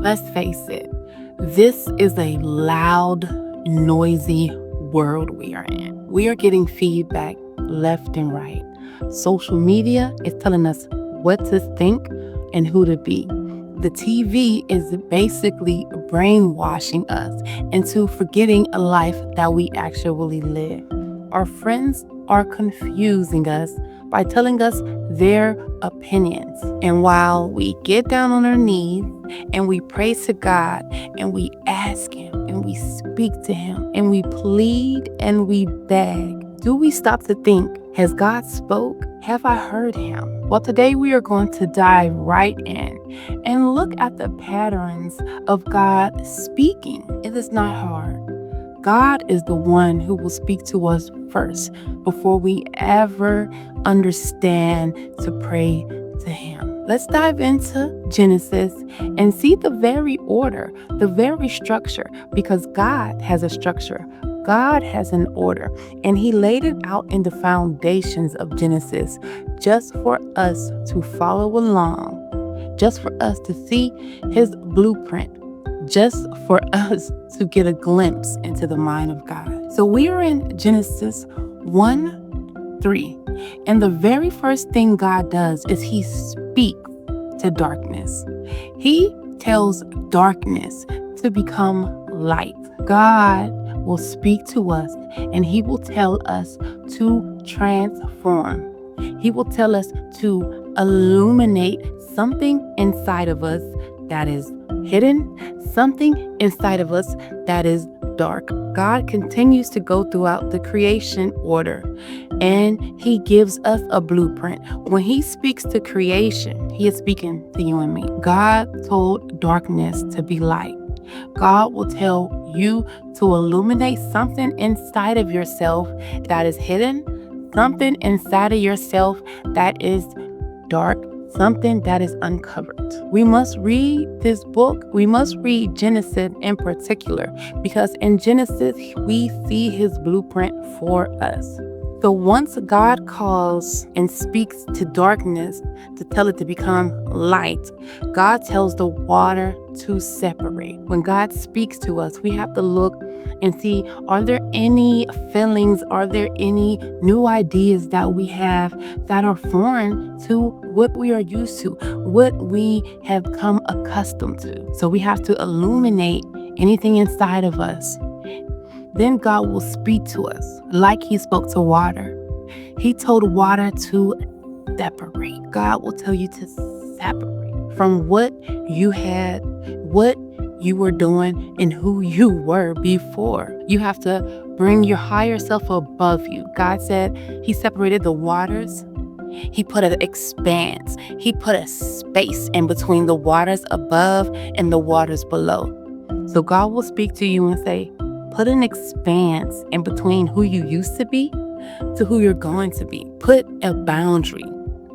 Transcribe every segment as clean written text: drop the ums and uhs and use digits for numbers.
Let's face it, this is a loud, noisy world we are in. We are getting feedback left and right. Social media is telling us what to think and who to be. The TV is basically brainwashing us into forgetting a life that we actually live. Our friends are confusing us by telling us their opinions. And while we get down on our knees and we pray to God and we ask Him and we speak to Him and we plead and we beg, do we stop to think, has God spoke? Have I heard Him? Well, today we are going to dive right in and look at the patterns of God speaking. It is not hard. God is the one who will speak to us first before we ever understand to pray to Him. Let's dive into Genesis and see the very order, the very structure, because God has a structure. God has an order, and He laid it out in the foundations of Genesis just for us to follow along, just for us to see His blueprint, just for us to get a glimpse into the mind of God. So we are in Genesis 1:3, and the very first thing God does is He speaks to darkness. He tells darkness to become light. God will speak to us and He will tell us to transform. He will tell us to illuminate something inside of us that is hidden, something inside of us that is dark. God continues to go throughout the creation order and He gives us a blueprint. When He speaks to creation, He is speaking to you and me. God told darkness to be light. God will tell you to illuminate something inside of yourself that is hidden, something inside of yourself that is dark, something that is uncovered. We must read this book. We must read Genesis in particular, because in Genesis, we see His blueprint for us. So once God calls and speaks to darkness to tell it to become light, God tells the water to separate. When God speaks to us, we have to look and see, are there any feelings? Are there any new ideas that we have that are foreign to what we are used to, what we have come accustomed to? So we have to illuminate anything inside of us. Then God will speak to us like He spoke to water. He told water to separate. God will tell you to separate from what you had, what you were doing, and who you were before. You have to bring your higher self above you. God said He separated the waters. He put an expanse. He put a space in between the waters above and the waters below. So God will speak to you and say, put an expanse in between who you used to be to who you're going to be. Put a boundary,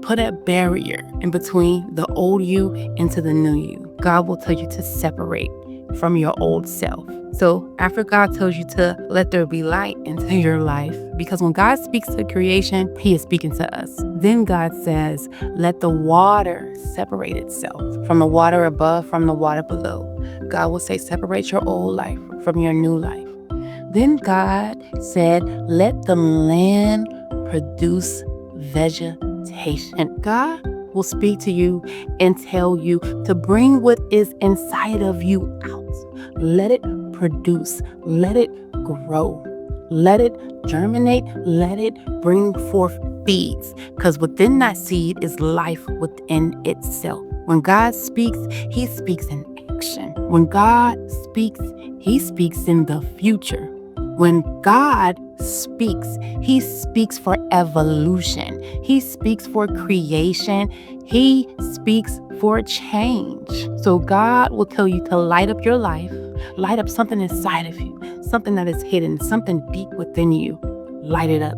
put a barrier in between the old you into the new you. God will tell you to separate from your old self. So after God tells you to let there be light into your life, because when God speaks to creation, He is speaking to us. Then God says, let the water separate itself from the water above, from the water below. God will say, separate your old life from your new life. Then God said, let the land produce vegetation. God will speak to you and tell you to bring what is inside of you out. Let it produce. Let it grow. Let it germinate. Let it bring forth seeds. Because within that seed is life within itself. When God speaks, He speaks in action. When God speaks, He speaks in the future. When God speaks, He speaks for evolution. He speaks for creation. He speaks for change. So God will tell you to light up your life, light up something inside of you, something that is hidden, something deep within you. Light it up.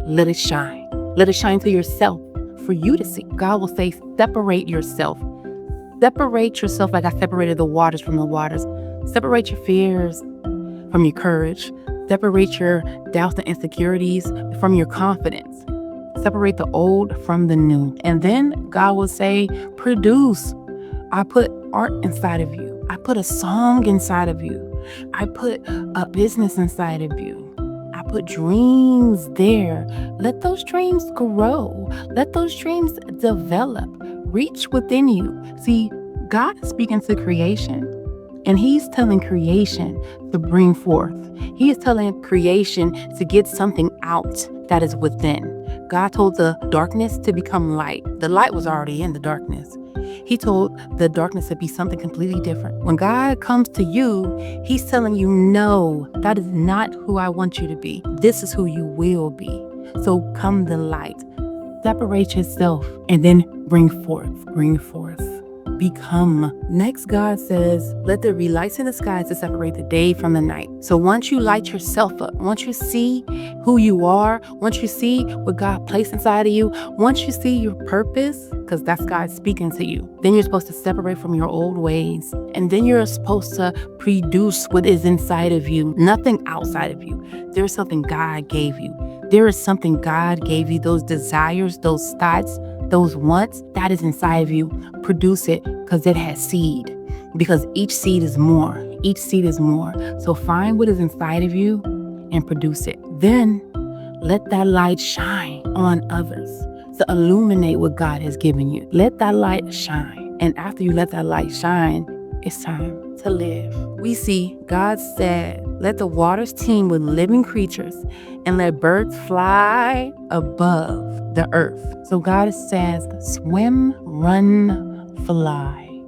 Let it shine. Let it shine to yourself for you to see. God will say, separate yourself. Separate yourself like I separated the waters from the waters. Separate your fears from your courage. Separate your doubts and insecurities from your confidence. Separate the old from the new. And then God will say, produce. I put art inside of you. I put a song inside of you. I put a business inside of you. I put dreams there. Let those dreams grow. Let those dreams develop. Reach within you. See, God is speaking to creation, and He's telling creation to bring forth. He is telling creation to get something out that is within. God told the darkness to become light. The light was already in the darkness. He told the darkness to be something completely different. When God comes to you, He's telling you, no, that is not who I want you to be. This is who you will be. So come the light. Separate yourself and then bring forth. Become. Next, God says, let there be lights in the skies to separate the day from the night. So once you light yourself up, once you see who you are, once you see what God placed inside of you, once you see your purpose, because that's God speaking to you, then you're supposed to separate from your old ways. And then you're supposed to produce what is inside of you, nothing outside of you. There's something God gave you. There is something God gave you, those desires, those thoughts, those wants, that is inside of you. Produce it because it has seed. Because each seed is more. Each seed is more. So find what is inside of you and produce it. Then let that light shine on others to illuminate what God has given you. Let that light shine. And after you let that light shine, it's time to live. We see God said, let the waters teem with living creatures and let birds fly above the earth. So God says, swim, run, fly.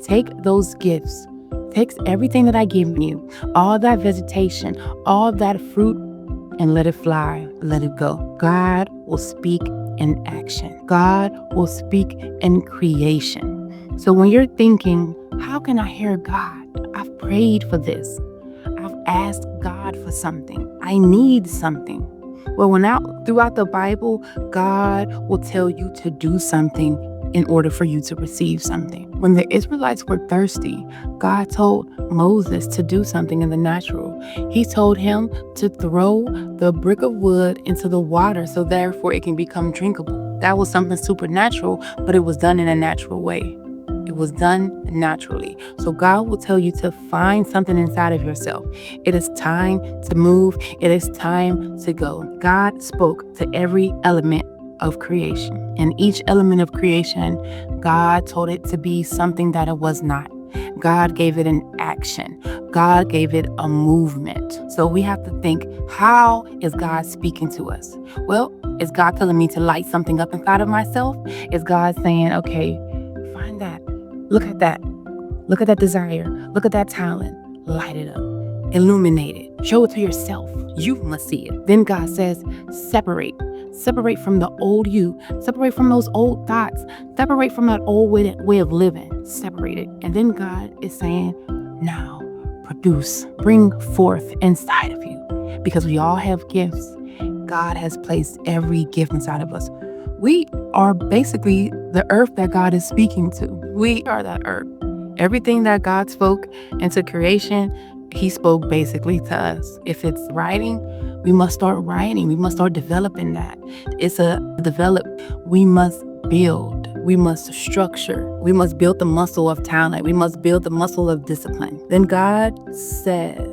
Take those gifts. Take everything that I give you, all that vegetation, all that fruit, and let it fly, let it go. God will speak in action. God will speak in creation. So when you're thinking, how can I hear God? I've prayed for this. I've asked God for something. I need something. Well, throughout the Bible, God will tell you to do something in order for you to receive something. When the Israelites were thirsty, God told Moses to do something in the natural. He told him to throw the brick of wood into the water so therefore it can become drinkable. That was something supernatural, but it was done in a natural way. It was done naturally. So God will tell you to find something inside of yourself. It is time to move. It is time to go. God spoke to every element of creation. And each element of creation, God told it to be something that it was not. God gave it an action. God gave it a movement. So we have to think, how is God speaking to us? Well, is God telling me to light something up inside of myself? Is God saying, okay, find that. Look at that. Look at that desire. Look at that talent. Light it up. Illuminate it. Show it to yourself. You must see it. Then God says, separate. Separate from the old you. Separate from those old thoughts. Separate from that old way of living. Separate it. And then God is saying, now produce. Bring forth inside of you. Because we all have gifts. God has placed every gift inside of us. We are basically the earth that God is speaking to. We are that earth. Everything that God spoke into creation, He spoke basically to us. If it's writing, we must start writing. We must start developing that. It's a develop. We must build. We must structure. We must build the muscle of talent. We must build the muscle of discipline. Then God says,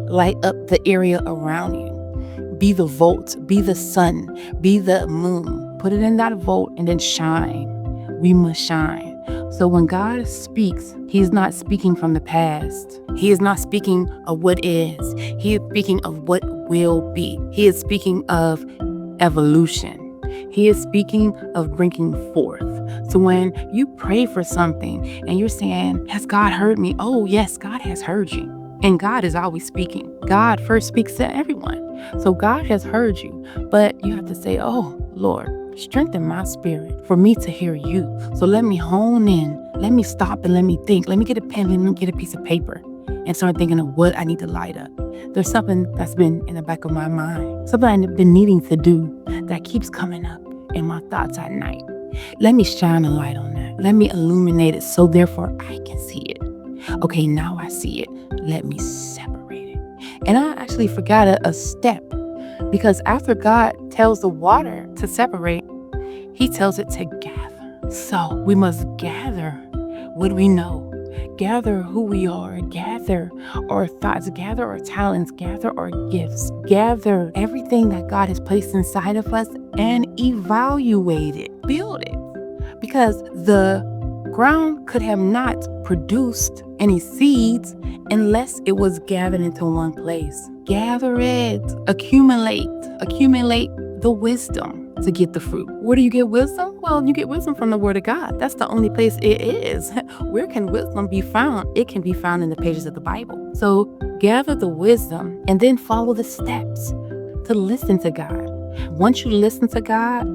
light up the area around you. Be the volt. Be the sun. Be the moon. Put it in that volt and then shine. We must shine. So when God speaks, He's not speaking from the past. He is not speaking of what is. He is speaking of what will be. He is speaking of evolution. He is speaking of bringing forth. So when you pray for something and you're saying, has God heard me? Oh, yes, God has heard you. And God is always speaking. God first speaks to everyone. So God has heard you. But you have to say, oh, Lord, strengthen my spirit for me to hear you. So let me hone in. Let me stop and let me think. Let me get a pen. Let me get a piece of paper and start thinking of what I need to light up. There's something that's been in the back of my mind, something I've been needing to do that keeps coming up in my thoughts at night. Let me shine a light on that. Let me illuminate it so therefore I can see it. Okay, now I see it. Let me separate it. And I actually forgot a step, because after God tells the water to separate, He tells it to gather. So we must gather what we know. gather who we are, gather our thoughts, gather our talents, gather our gifts, gather everything that God has placed inside of us and evaluate it, build it. Because the ground could have not produced any seeds unless it was gathered into one place. Gather it, accumulate the wisdom to get the fruit. Where do you get wisdom? Well, you get wisdom from the Word of God. That's the only place it is. Where can wisdom be found? It can be found in the pages of the Bible. So gather the wisdom and then follow the steps to listen to God. Once you listen to God,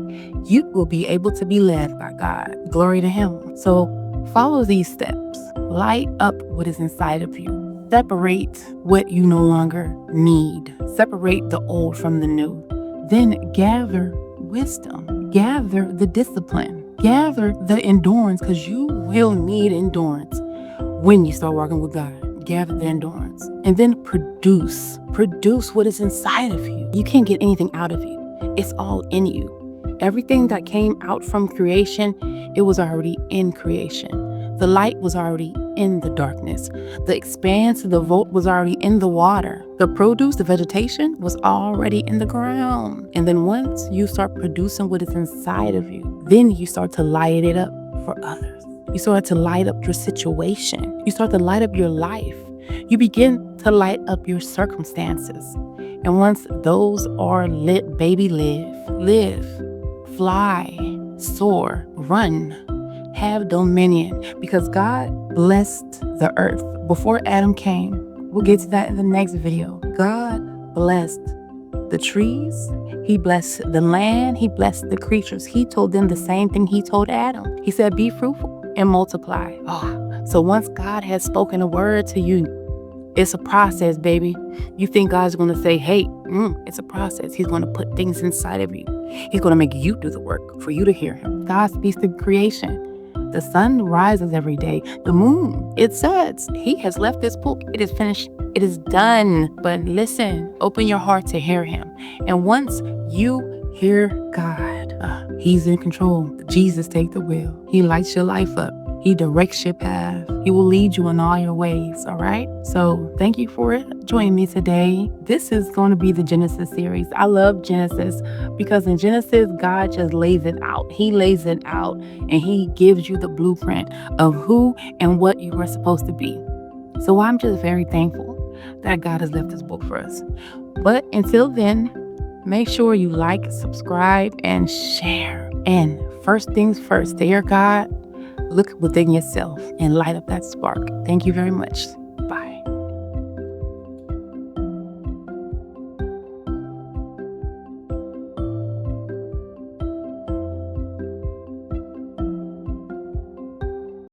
you will be able to be led by God. Glory to Him. So follow these steps. Light up what is inside of you. Separate what you no longer need. Separate the old from the new. Then gather wisdom. Gather the discipline. Gather the endurance, because you will need endurance when you start walking with God. Gather the endurance. And then produce. Produce what is inside of you. You can't get anything out of you. It's all in you. Everything that came out from creation, it was already in creation. The light was already in the darkness. The expanse, the volt was already in the water. The produce, the vegetation was already in the ground. And then once you start producing what is inside of you, then you start to light it up for others. You start to light up your situation. You start to light up your life. You begin to light up your circumstances. And once those are lit, baby, live, fly, soar, run, have dominion, because God blessed the earth before Adam came. We'll get to that in the next video. God blessed the trees. He blessed the land. He blessed the creatures. He told them the same thing He told Adam. He said, be fruitful and multiply. So once God has spoken a word to you, it's a process, baby. You think God's going to say, hey, it's a process. He's going to put things inside of you. He's going to make you do the work for you to hear Him. God speaks to creation. The sun rises every day. The moon, it sets. He has left this book. It is finished. It is done. But listen, open your heart to hear Him. And once you hear God, He's in control. Jesus, take the wheel. He lights your life up. He directs your path. He will lead you in all your ways, all right? So thank you for joining me today. This is going to be the Genesis series. I love Genesis because in Genesis, God just lays it out. He lays it out and He gives you the blueprint of who and what you are supposed to be. So I'm just very thankful that God has left this book for us. But until then, make sure you like, subscribe, and share. And first things first, dear God, look within yourself and light up that spark. Thank you very much.